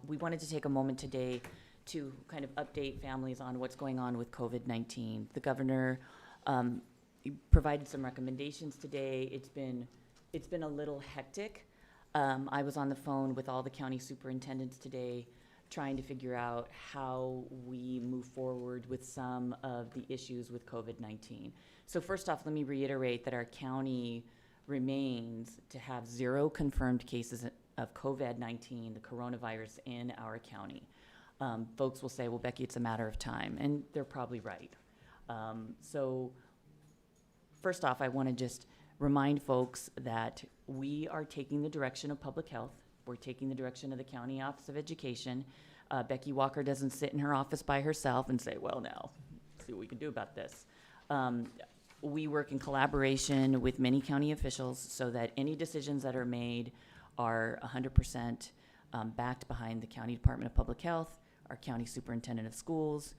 We wanted to take a moment today to kind of update families on what's going on with COVID-19. The governor provided some recommendations today. It's been a little hectic. I was on the phone with all the county superintendents today trying to figure out how we move forward with some of the issues with COVID-19. So first off, let me reiterate that our county remains to have 0 confirmed cases of COVID-19, the coronavirus, in our county. Folks will say, well, Becky, it's a matter of time, and they're probably right. So first off, I want to just remind folks that we are taking the direction of public health. We're taking the direction of the County Office of Education. Becky Walker doesn't sit in her office by herself and say, well, now, see what we can do about this. We work in collaboration with many county officials so that any decisions that are made are 100% backed behind the County Department of Public Health, our County Superintendent of Schools.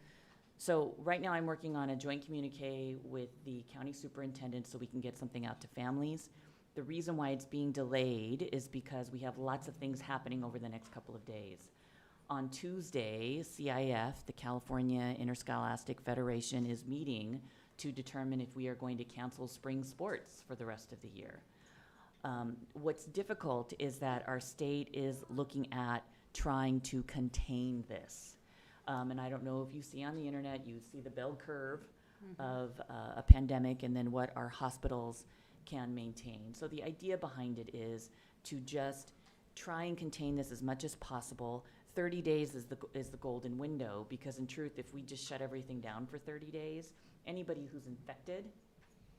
So right now I'm working on a joint communique with the County Superintendent so we can get something out to families. The reason why it's being delayed is because we have lots of things happening over the next couple of days. On Tuesday, CIF, the California Interscholastic Federation, is meeting to determine if we are going to cancel spring sports for the rest of the year. What's difficult is that our state is looking at trying to contain this. And I don't know if you see on the internet, you see the bell curve of a pandemic and then what our hospitals can maintain. So the idea behind it is to just try and contain this as much as possible. 30 days is the golden window, because in truth, if we just shut everything down for 30 days, anybody who's infected,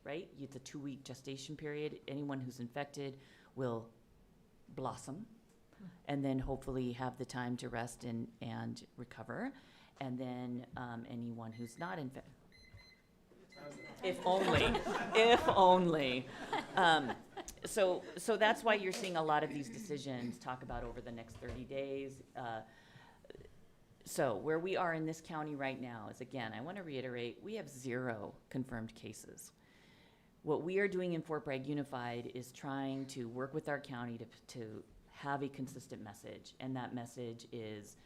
right? It's a 2-week gestation period. Anyone who's infected will blossom and then hopefully have the time to rest and recover. And then anyone who's not infected, if only, if only. So that's why you're seeing a lot of these decisions talk about over the next 30 days. So where we are in this county right now is, again, I want to reiterate, we have 0 confirmed cases. What we are doing in Fort Bragg Unified is trying to work with our county to have a consistent message. And that message is,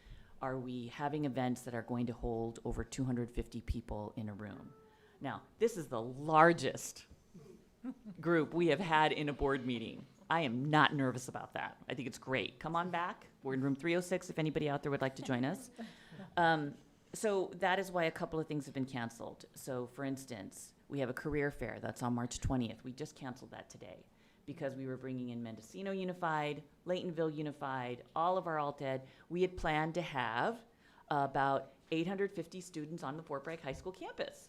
are we having events that are going to hold over 250 people in a room? Now, this is the largest group we have had in a board meeting. I am not nervous about that. I think it's great. Come on back. We're in room 306 if anybody out there would like to join us. So that is why a couple of things have been canceled. So for instance, we have a career fair that's on March 20th. We just canceled that today because we were bringing in Mendocino Unified, Laytonville Unified, all of our alt-ed. We had planned to have about 850 students on the Fort Bragg High School campus.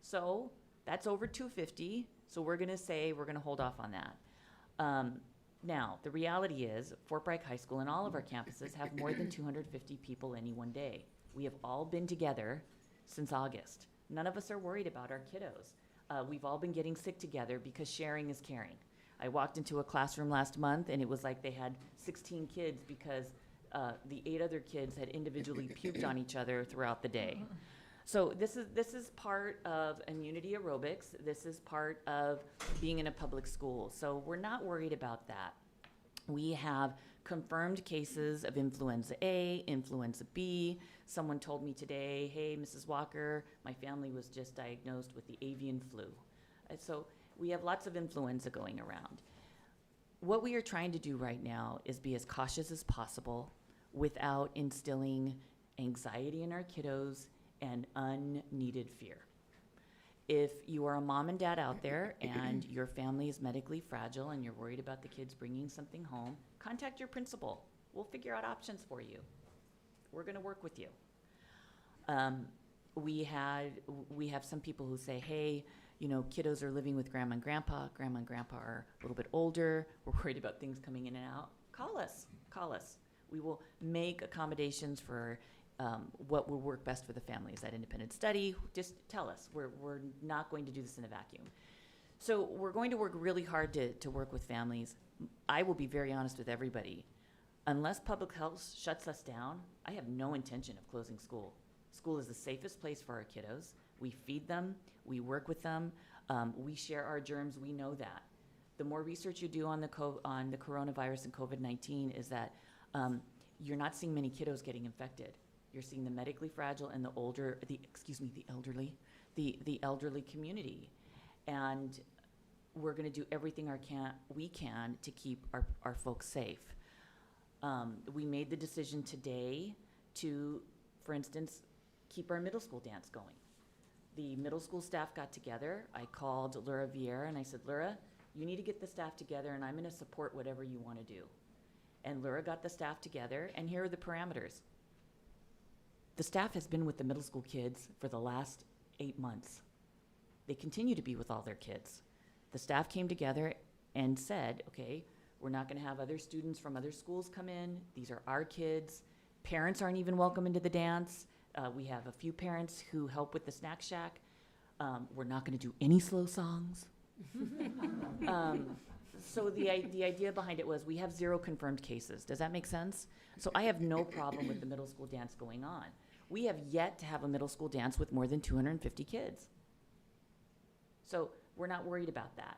So that's over 250. So we're going to say we're going to hold off on that. Now, the reality is Fort Bragg High School and all of our campuses have more than 250 people any one day. We have all been together since August. None of us are worried about our kiddos. We've all been getting sick together because sharing is caring. I walked into a classroom last month and it was like they had 16 kids because the 8 other kids had individually puked on each other throughout the day. So this is part of immunity aerobics. This is part of being in a public school. So we're not worried about that. We have confirmed cases of influenza A, influenza B. Someone told me today, hey, Mrs. Walker, my family was just diagnosed with the avian flu. So we have lots of influenza going around. What we are trying to do right now is be as cautious as possible without instilling anxiety in our kiddos and unneeded fear. If you are a mom and dad out there and your family is medically fragile and you're worried about the kids bringing something home, contact your principal. We'll figure out options for you. We're going to work with you. We have some people who say, hey, you know, kiddos are living with grandma and grandpa. Grandma and grandpa are a little bit older. We're worried about things coming in and out. Call us. We will make accommodations for what will work best for the family. Is that independent study? Just tell us. We're not going to do this in a vacuum. So we're going to work really hard to work with families. I will be very honest with everybody. Unless public health shuts us down, I have no intention of closing school. School is the safest place for our kiddos. We feed them. We work with them. We share our germs. We know that. The more research you do on the coronavirus and COVID-19 is that you're not seeing many kiddos getting infected. You're seeing the medically fragile and the elderly community. And we're gonna do everything we can to keep our folks safe. We made the decision today to, for instance, keep our middle school dance going. The middle school staff got together. I called Laura Vieira and I said, Laura, you need to get the staff together and I'm gonna support whatever you wanna do. And Laura got the staff together, and here are the parameters. The staff has been with the middle school kids for the last 8 months. They continue to be with all their kids. The staff came together and said, okay, we're not gonna have other students from other schools come in. These are our kids. Parents aren't even welcome into the dance. We have a few parents who help with the snack shack. We're not gonna do any slow songs. So the idea behind it was we have 0 confirmed cases. Does that make sense? So I have no problem with the middle school dance going on. We have yet to have a middle school dance with more than 250 kids. So we're not worried about that.